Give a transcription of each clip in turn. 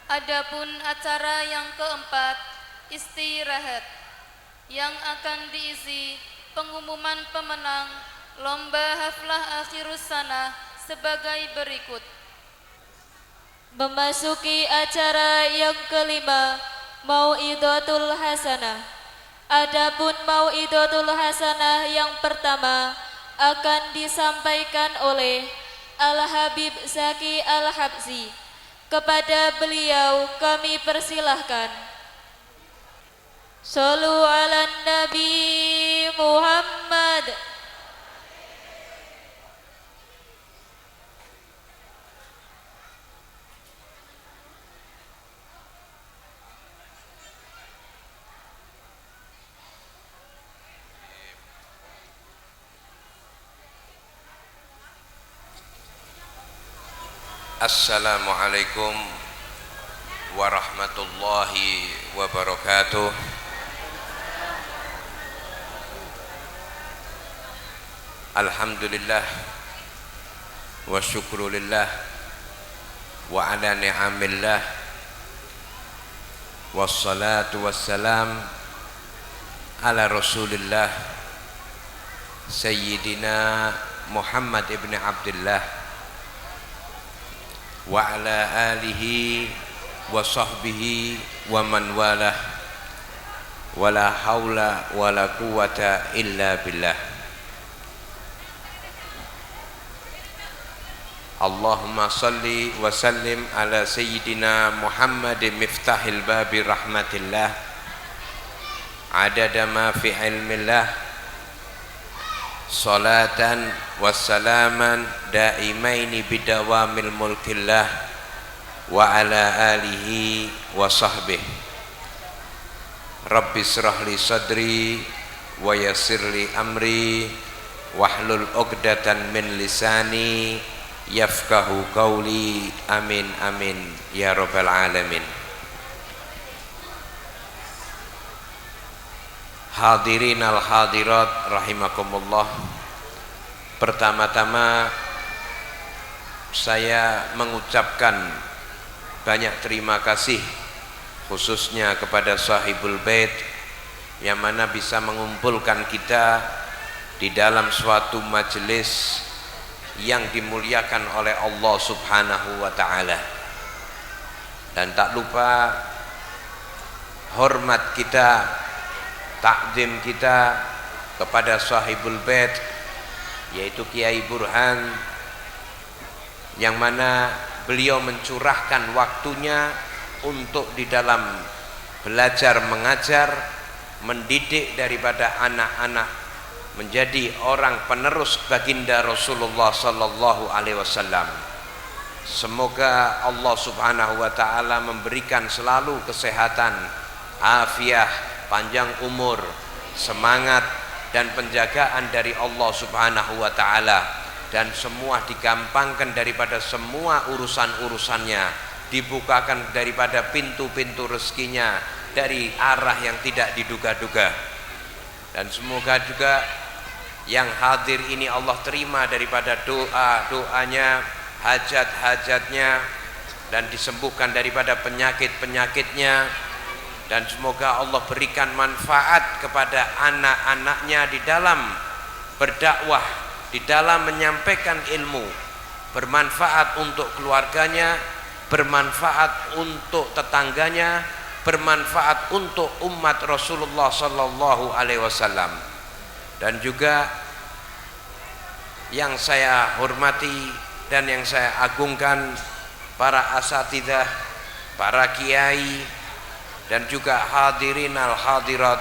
Adapun acara yang keempat, istirahat, yang akan diisi pengumuman pemenang lomba haflah akhirus sanah sebagai berikut. Memasuki acara yang kelima, Mau'idatul Hasanah. Adapun Mau'idatul Hasanah yang pertama akan disampaikan oleh Al-Habib Zaki Al-Habsi. Kepada beliau kami persilahkan. Shallu ala Nabi Muhammad. Assalamualaikum warahmatullahi wabarakatuh. Alhamdulillah wa syukrulillah wa ala ni'amillah wassalatu wassalam ala rasulillah Sayyidina Muhammad ibn Abdullah wa ala alihi wa sahbihi wa man walah wa la hawla wa la quwata illa billah. Allahumma salli wa sallim ala sayyidina Muhammad miftahil babi rahmatillah adada ma fi ilmillah salatan wassalaman daimaini bidawamil mulkillah wa ala alihi wa sahbihi. Rabbi israh li sadri wa yassir li amri wahlul uqdatan min lisani yafqahu qawli. Amin amin ya rabbal alamin. Hadirin al hadirat rahimakumullah. Pertama-tama saya mengucapkan banyak terima kasih khususnya kepada sahibul bait yang mana bisa mengumpulkan kita di dalam suatu majelis yang dimuliakan oleh Allah Subhanahu wa taala. Dan tak lupa hormat kita, takdim kita kepada sahibul bait yaitu Kiai Burhan, yang mana beliau mencurahkan waktunya untuk di dalam belajar mengajar, mendidik daripada anak-anak menjadi orang penerus baginda Rasulullah sallallahu alaihi wasallam. Semoga Allah Subhanahu wa taala memberikan selalu kesehatan, afiah, panjang umur, semangat dan penjagaan dari Allah Subhanahu wa taala, dan semua digampangkan daripada semua urusan-urusannya, dibukakan daripada pintu-pintu rezekinya dari arah yang tidak diduga-duga. Dan semoga juga yang hadir ini Allah terima daripada doa-doanya, hajat-hajatnya, dan disembuhkan daripada penyakit-penyakitnya. Dan semoga Allah berikan manfaat kepada anak-anaknya di dalam berdakwah, di dalam menyampaikan ilmu, bermanfaat untuk keluarganya, bermanfaat untuk tetangganya, bermanfaat untuk umat Rasulullah sallallahu alaihi wasallam. Dan juga yang saya hormati dan yang saya agungkan para asatidzah, para kiai, dan juga hadirin al hadirat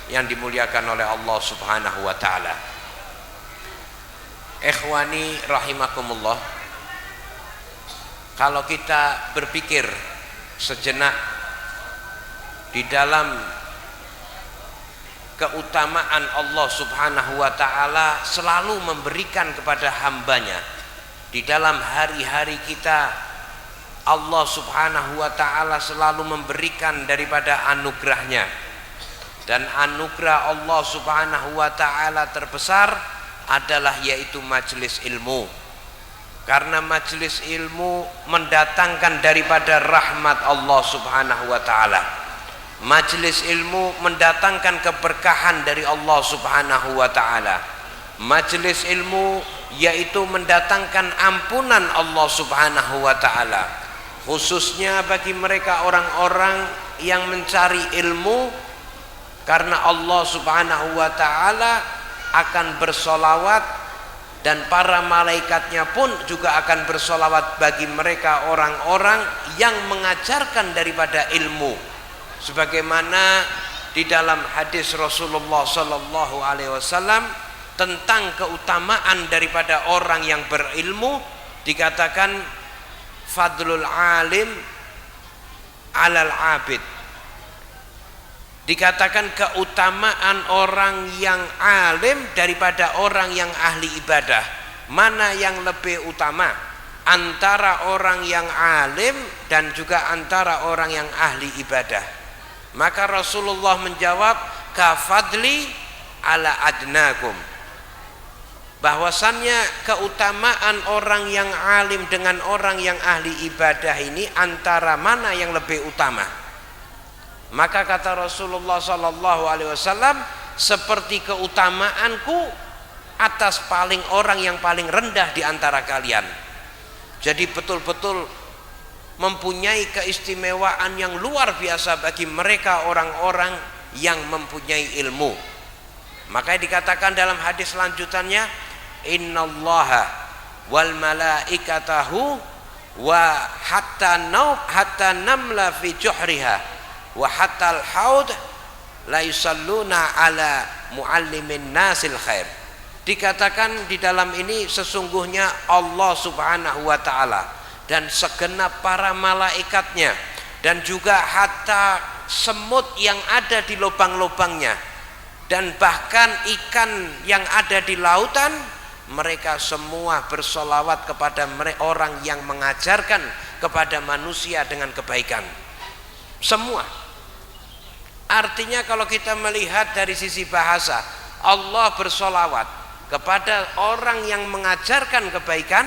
yang dimuliakan oleh Allah Subhanahu wa taala. Ikhwani rahimakumullah, kalau kita berpikir sejenak di dalam keutamaan Allah Subhanahu wa taala selalu memberikan kepada hambanya di dalam hari-hari kita, Allah Subhanahu wa taala selalu memberikan daripada anugerahnya. Dan anugerah Allah Subhanahu wa taala terbesar adalah yaitu majelis ilmu. Karena majelis ilmu mendatangkan daripada rahmat Allah Subhanahu wa taala. Majelis ilmu mendatangkan keberkahan dari Allah Subhanahu wa taala. Majelis ilmu yaitu mendatangkan ampunan Allah Subhanahu wa taala. Khususnya bagi mereka orang-orang yang mencari ilmu, karena Allah Subhanahu wa taala akan bersolawat dan para malaikatnya pun juga akan bersolawat bagi mereka orang-orang yang mengajarkan daripada ilmu, sebagaimana di dalam hadis Rasulullah sallallahu alaihi wasallam tentang keutamaan daripada orang yang berilmu, dikatakan fadlul alim alal abid, dikatakan keutamaan orang yang alim daripada orang yang ahli ibadah. Mana yang lebih utama antara orang yang alim dan juga antara orang yang ahli ibadah? Maka Rasulullah menjawab, kafadli ala adnakum, bahwasannya keutamaan orang yang alim dengan orang yang ahli ibadah ini antara mana yang lebih utama? Maka kata Rasulullah sallallahu alaihi wasallam, seperti keutamaanku atas orang yang paling rendah di antara kalian. Jadi betul-betul mempunyai keistimewaan yang luar biasa bagi mereka orang-orang yang mempunyai ilmu. Maka dikatakan dalam hadis lanjutannya, innallaha wal malaikatahu wa hatta namla fi juhriha wa hatal haud la yusalluna ala muallimin nasil khair. Dikatakan di dalam ini sesungguhnya Allah Subhanahu wa taala dan segenap para malaikatnya dan juga hatta semut yang ada di lubang-lubangnya dan bahkan ikan yang ada di lautan, mereka semua bersolawat kepada orang yang mengajarkan kepada manusia dengan kebaikan. Semua. Artinya kalau kita melihat dari sisi bahasa, Allah bersolawat kepada orang yang mengajarkan kebaikan,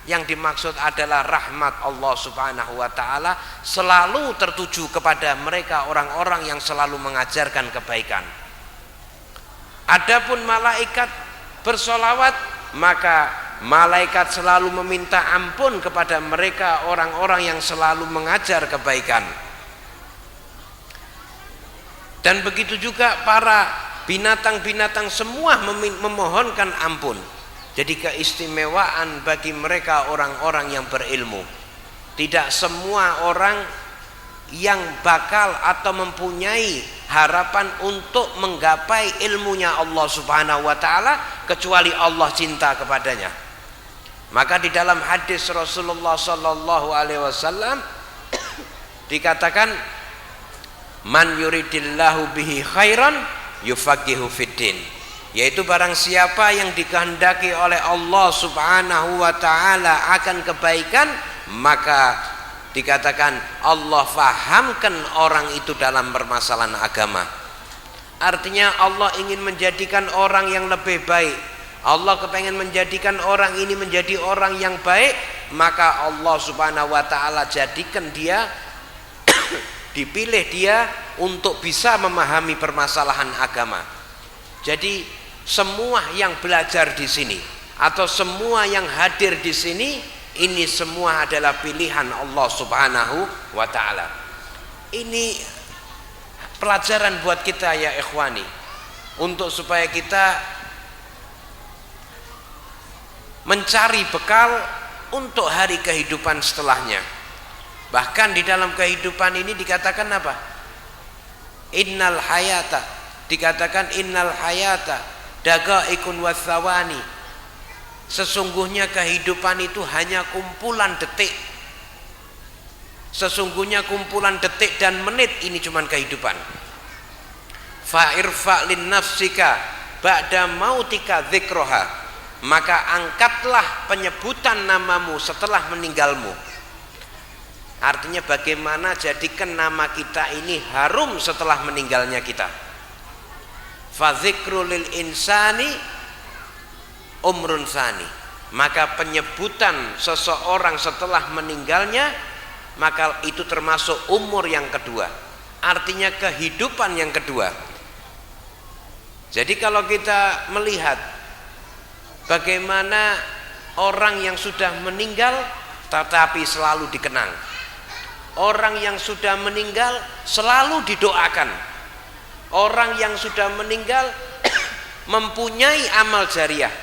yang dimaksud adalah rahmat Allah Subhanahu wa taala selalu tertuju kepada mereka orang-orang yang selalu mengajarkan kebaikan. Adapun malaikat bersolawat, maka malaikat selalu meminta ampun kepada mereka orang-orang yang selalu mengajar kebaikan. Dan begitu juga para binatang-binatang semua memohonkan ampun. Jadi keistimewaan bagi mereka orang-orang yang berilmu. Tidak semua orang yang bakal atau mempunyai harapan untuk menggapai ilmunya Allah Subhanahu wa taala kecuali Allah cinta kepadanya. Maka di dalam hadis Rasulullah sallallahu alaihi wasallam dikatakan, man yuridillahu bihi khairan yufaqihu fiddin, yaitu barang siapa yang dikehendaki oleh Allah Subhanahu wa taala akan kebaikan, maka dikatakan Allah fahamkan orang itu dalam permasalahan agama. Artinya Allah ingin menjadikan orang yang lebih baik. Allah kepengen menjadikan orang ini menjadi orang yang baik, maka Allah Subhanahu wa taala jadikan dia dipilih dia untuk bisa memahami permasalahan agama. Jadi semua yang belajar di sini atau semua yang hadir di sini, ini semua adalah pilihan Allah Subhanahu wa taala. Ini pelajaran buat kita ya ikhwani, untuk supaya kita mencari bekal untuk hari kehidupan setelahnya. Bahkan di dalam kehidupan ini dikatakan apa? Innal hayata, dikatakan innal hayata dagaikun wathawani. Sesungguhnya kehidupan itu hanya kumpulan detik. Sesungguhnya kumpulan detik dan menit ini cuman kehidupan. Fa'irfa lin nafsika ba'da mautika dzikroha, maka angkatlah penyebutan namamu setelah meninggalmu. Artinya bagaimana jadikan nama kita ini harum setelah meninggalnya kita. Fa dzikrul lil insani umrun tsani, maka penyebutan seseorang setelah meninggalnya maka itu termasuk umur yang kedua, artinya kehidupan yang kedua. Jadi kalau kita melihat bagaimana orang yang sudah meninggal tetapi selalu dikenang, orang yang sudah meninggal selalu didoakan, orang yang sudah meninggal mempunyai amal jariah,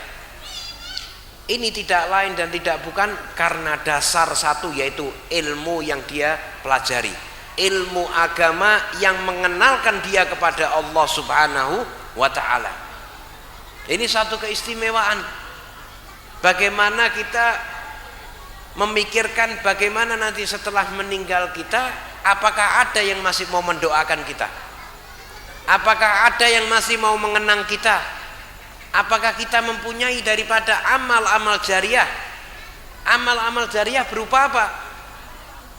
ini tidak lain dan tidak bukan karena dasar satu, yaitu ilmu yang dia pelajari, ilmu agama yang mengenalkan dia kepada Allah Subhanahu wa ta'ala. Ini satu keistimewaan. Bagaimana kita memikirkan bagaimana nanti setelah meninggal kita, apakah ada yang masih mau mendoakan kita, apakah ada yang masih mau mengenang kita, apakah kita mempunyai daripada amal-amal jariah. Amal-amal jariah berupa apa?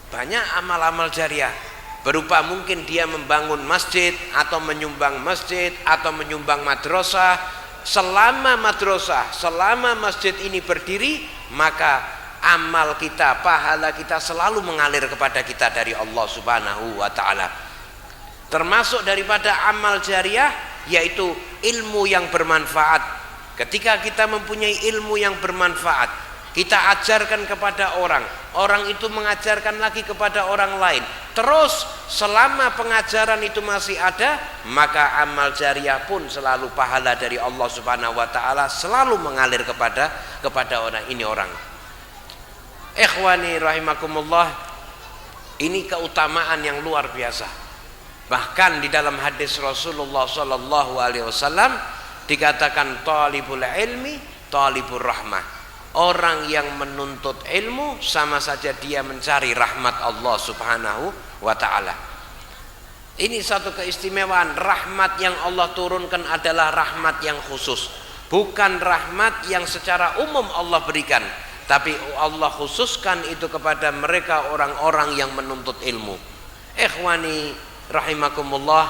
Banyak amal-amal jariah, berupa mungkin dia membangun masjid atau menyumbang masjid atau menyumbang madrasah. Selama madrasah, selama masjid ini berdiri, maka amal kita, pahala kita selalu mengalir kepada kita dari Allah Subhanahu wa ta'ala. Termasuk daripada amal jariah yaitu ilmu yang bermanfaat. Ketika kita mempunyai ilmu yang bermanfaat, kita ajarkan kepada orang, orang itu mengajarkan lagi kepada orang lain, terus selama pengajaran itu masih ada, maka amal jariah pun selalu pahala dari Allah Subhanahu wa ta'ala selalu mengalir kepada orang ini. Orang ikhwani rahimakumullah, ini keutamaan yang luar biasa. Bahkan di dalam hadis Rasulullah sallallahu alaihi wasallam dikatakan talibul ilmi talibur rahmah. Orang yang menuntut ilmu sama saja dia mencari rahmat Allah Subhanahu wa ta'ala. Ini satu keistimewaan. Rahmat yang Allah turunkan adalah rahmat yang khusus, bukan rahmat yang secara umum Allah berikan, tapi Allah khususkan itu kepada mereka orang-orang yang menuntut ilmu. Ikhwani rahimakumullah,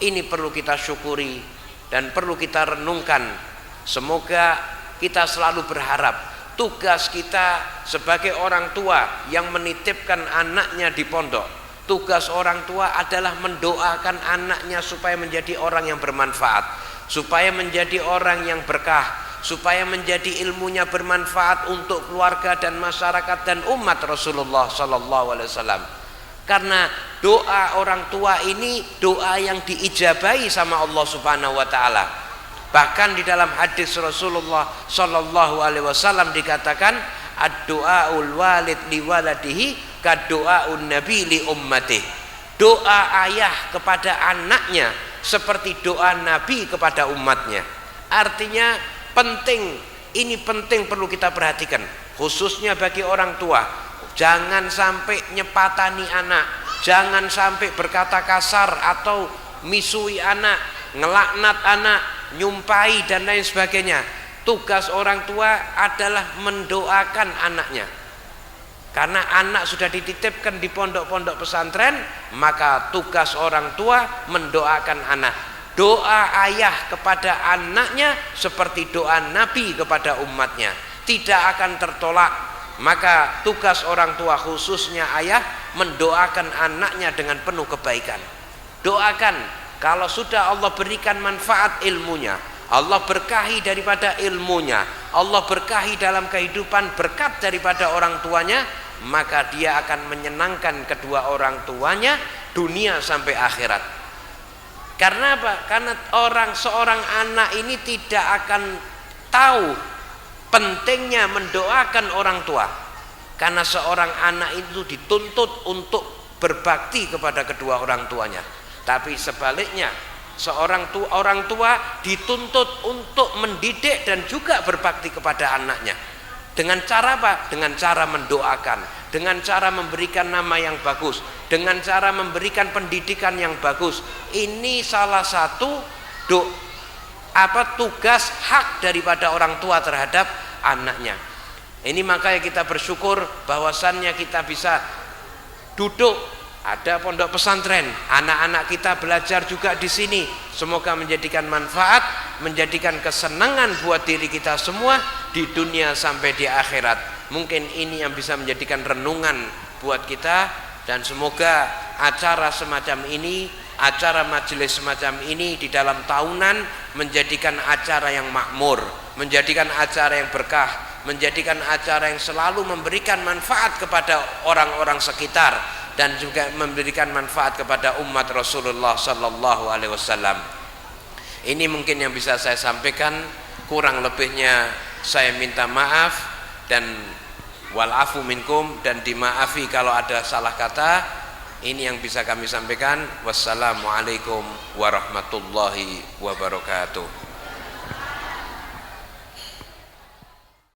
ini perlu kita syukuri dan perlu kita renungkan. Semoga kita selalu berharap tugas kita sebagai orang tua yang menitipkan anaknya di pondok, tugas orang tua adalah mendoakan anaknya supaya menjadi orang yang bermanfaat, supaya menjadi orang yang berkah, supaya menjadi ilmunya bermanfaat untuk keluarga dan masyarakat dan umat Rasulullah sallallahu alaihi wasallam. Karena doa orang tua ini doa yang diijabahi sama Allah Subhanahu wa ta'ala. Bahkan di dalam hadis Rasulullah sallallahu alaihi wasallam dikatakan ad-du'aul walid li waladihi kad-du'aun nabi li ummatihi. Doa ayah kepada anaknya seperti doa nabi kepada umatnya. Artinya penting, ini penting perlu kita perhatikan, khususnya bagi orang tua. Jangan sampai nyepatani anak, jangan sampai berkata kasar atau misui anak, ngelaknat anak, nyumpai dan lain sebagainya. Tugas orang tua adalah mendoakan anaknya. Karena anak sudah dititipkan di pondok-pondok pesantren, maka tugas orang tua mendoakan anak. Doa ayah kepada anaknya seperti doa Nabi kepada umatnya, tidak akan tertolak. Maka tugas orang tua khususnya ayah mendoakan anaknya dengan penuh kebaikan. Doakan. Kalau sudah Allah berikan manfaat ilmunya, Allah berkahi daripada ilmunya, Allah berkahi dalam kehidupan berkat daripada orang tuanya, maka dia akan menyenangkan kedua orang tuanya dunia sampai akhirat. Karena apa? Karena seorang anak ini tidak akan tahu pentingnya mendoakan orang tua. Karena seorang anak itu dituntut untuk berbakti kepada kedua orang tuanya. Tapi sebaliknya, orang tua dituntut untuk mendidik dan juga berbakti kepada anaknya. Dengan cara apa? Dengan cara mendoakan, dengan cara memberikan nama yang bagus, dengan cara memberikan pendidikan yang bagus. Ini salah satu tugas hak daripada orang tua terhadap anaknya. Ini makanya kita bersyukur bahwasannya kita bisa duduk, ada pondok pesantren, anak-anak kita belajar juga di sini. Semoga menjadikan manfaat, menjadikan kesenangan buat diri kita semua di dunia sampai di akhirat. Mungkin ini yang bisa menjadikan renungan buat kita, dan semoga acara semacam ini, acara majelis semacam ini di dalam tahunan menjadikan acara yang makmur, menjadikan acara yang berkah, menjadikan acara yang selalu memberikan manfaat kepada orang-orang sekitar dan juga memberikan manfaat kepada umat Rasulullah sallallahu alaihi wasallam. Ini mungkin yang bisa saya sampaikan, kurang lebihnya saya minta maaf dan wal afu minkum, dan dimaafi kalau ada salah kata. Ini yang bisa kami sampaikan. Wassalamualaikum warahmatullahi wabarakatuh.